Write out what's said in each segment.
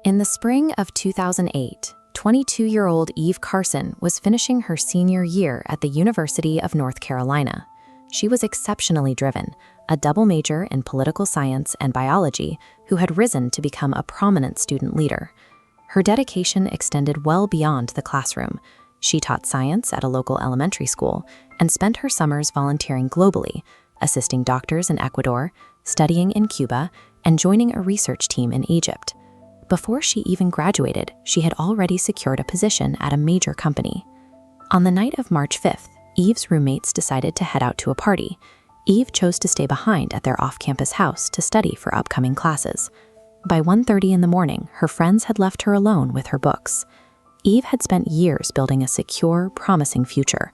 In the spring of 2008, 22-year-old Eve Carson was finishing her senior year at the University of North Carolina. She was exceptionally driven, a double major in political science and biology who had risen to become a prominent student leader. Her dedication extended well beyond the classroom. She taught science at a local elementary school and spent her summers volunteering globally, assisting doctors in Ecuador, studying in Cuba, and joining a research team in Egypt. Before she even graduated, she had already secured a position at a major company. On the night of March 5th, Eve's roommates decided to head out to a party. Eve chose to stay behind at their off-campus house to study for upcoming classes. By 1:30 in the morning, her friends had left her alone with her books. Eve had spent years building a secure, promising future,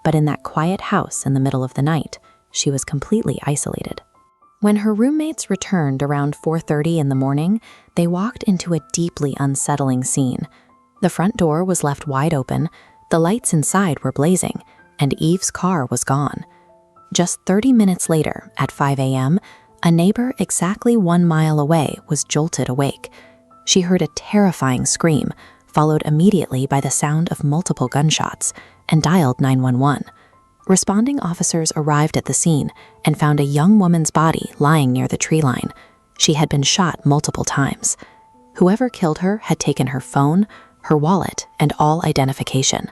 but in that quiet house in the middle of the night, she was completely isolated. When her roommates returned around 4:30 in the morning, they walked into a deeply unsettling scene. The front door was left wide open, the lights inside were blazing, and Eve's car was gone. Just 30 minutes later, at 5 a.m., a neighbor exactly 1 mile away was jolted awake. She heard a terrifying scream, followed immediately by the sound of multiple gunshots, and dialed 911. Responding officers arrived at the scene and found a young woman's body lying near the tree line. She had been shot multiple times. Whoever killed her had taken her phone, her wallet, and all identification.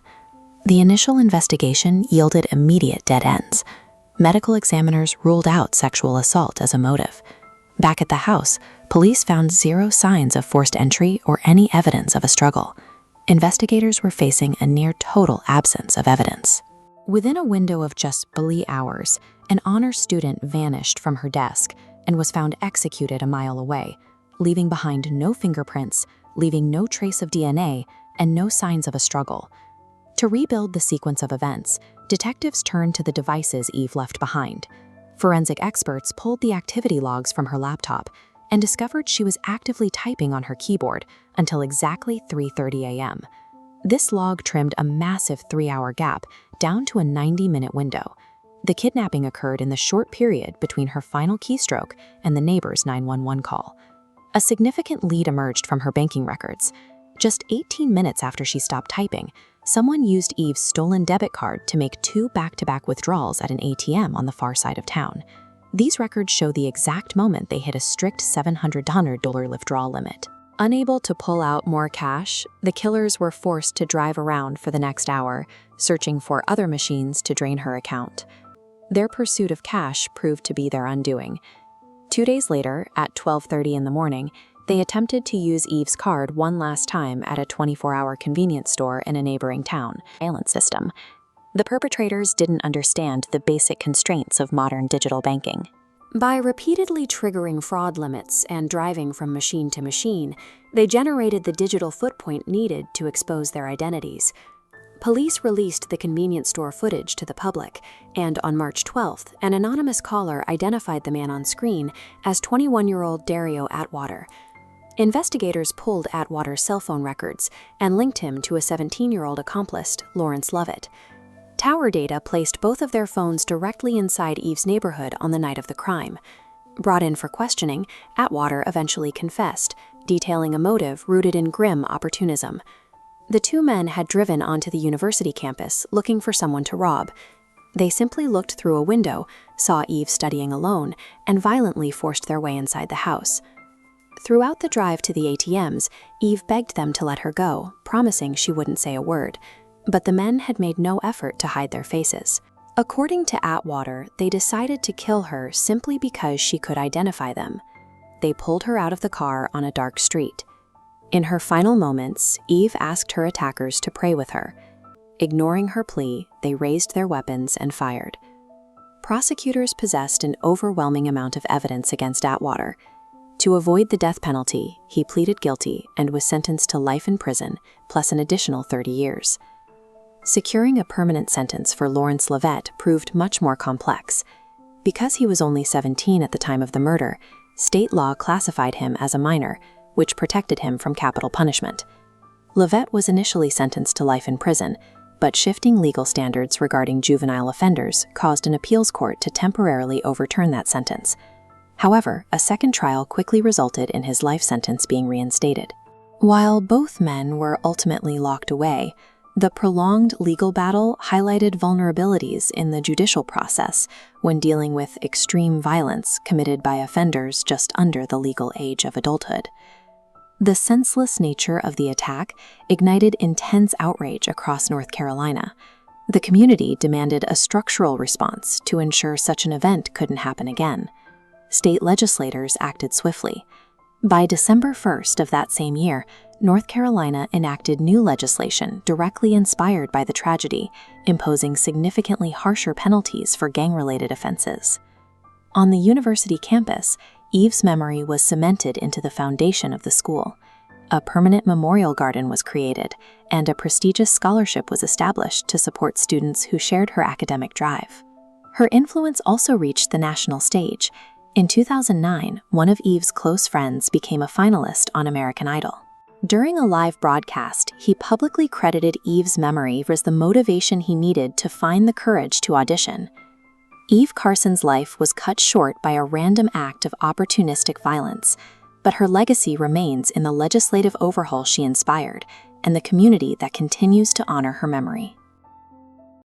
The initial investigation yielded immediate dead ends. Medical examiners ruled out sexual assault as a motive. Back at the house, police found zero signs of forced entry or any evidence of a struggle. Investigators were facing a near total absence of evidence. Within a window of just barely hours, an honor student vanished from her desk and was found executed a mile away, leaving behind no fingerprints, leaving no trace of DNA, and no signs of a struggle. To rebuild the sequence of events, detectives turned to the devices Eve left behind. Forensic experts pulled the activity logs from her laptop and discovered she was actively typing on her keyboard until exactly 3:30 a.m. This log trimmed a massive 3-hour gap down to a 90-minute window. The kidnapping occurred in the short period between her final keystroke and the neighbor's 911 call. A significant lead emerged from her banking records. Just 18 minutes after she stopped typing, someone used Eve's stolen debit card to make 2 back-to-back withdrawals at an ATM on the far side of town. These records show the exact moment they hit a strict $700 withdrawal limit. Unable to pull out more cash, the killers were forced to drive around for the next hour, searching for other machines to drain her account. Their pursuit of cash proved to be their undoing. 2 days later, at 12:30 in the morning, they attempted to use Eve's card one last time at a 24-hour convenience store in a neighboring town. Surveillance system. The perpetrators didn't understand the basic constraints of modern digital banking. By repeatedly triggering fraud limits and driving from machine to machine, they generated the digital footprint needed to expose their identities. Police released the convenience store footage to the public, and on March 12th, an anonymous caller identified the man on screen as 21-year-old Dario Atwater. Investigators pulled Atwater's cell phone records and linked him to a 17-year-old accomplice, Lawrence Lovett. Tower data placed both of their phones directly inside Eve's neighborhood on the night of the crime. Brought in for questioning, Atwater eventually confessed, detailing a motive rooted in grim opportunism. The two men had driven onto the university campus looking for someone to rob. They simply looked through a window, saw Eve studying alone, and violently forced their way inside the house. Throughout the drive to the ATMs, Eve begged them to let her go, promising she wouldn't say a word. But the men had made no effort to hide their faces. According to Atwater, they decided to kill her simply because she could identify them. They pulled her out of the car on a dark street. In her final moments, Eve asked her attackers to pray with her. Ignoring her plea, they raised their weapons and fired. Prosecutors possessed an overwhelming amount of evidence against Atwater. To avoid the death penalty, he pleaded guilty and was sentenced to life in prison, plus an additional 30 years. Securing a permanent sentence for Lawrence Lovett proved much more complex. Because he was only 17 at the time of the murder, state law classified him as a minor, which protected him from capital punishment. Lovett was initially sentenced to life in prison, but shifting legal standards regarding juvenile offenders caused an appeals court to temporarily overturn that sentence. However, a second trial quickly resulted in his life sentence being reinstated. While both men were ultimately locked away, the prolonged legal battle highlighted vulnerabilities in the judicial process when dealing with extreme violence committed by offenders just under the legal age of adulthood. The senseless nature of the attack ignited intense outrage across North Carolina. The community demanded a structural response to ensure such an event couldn't happen again. State legislators acted swiftly. By December 1st of that same year, North Carolina enacted new legislation directly inspired by the tragedy, imposing significantly harsher penalties for gang-related offenses. On the university campus, Eve's memory was cemented into the foundation of the school. A permanent memorial garden was created, and a prestigious scholarship was established to support students who shared her academic drive. Her influence also reached the national stage. In 2009, one of Eve's close friends became a finalist on American Idol. During a live broadcast, he publicly credited Eve's memory as the motivation he needed to find the courage to audition. Eve Carson's life was cut short by a random act of opportunistic violence, but her legacy remains in the legislative overhaul she inspired and the community that continues to honor her memory.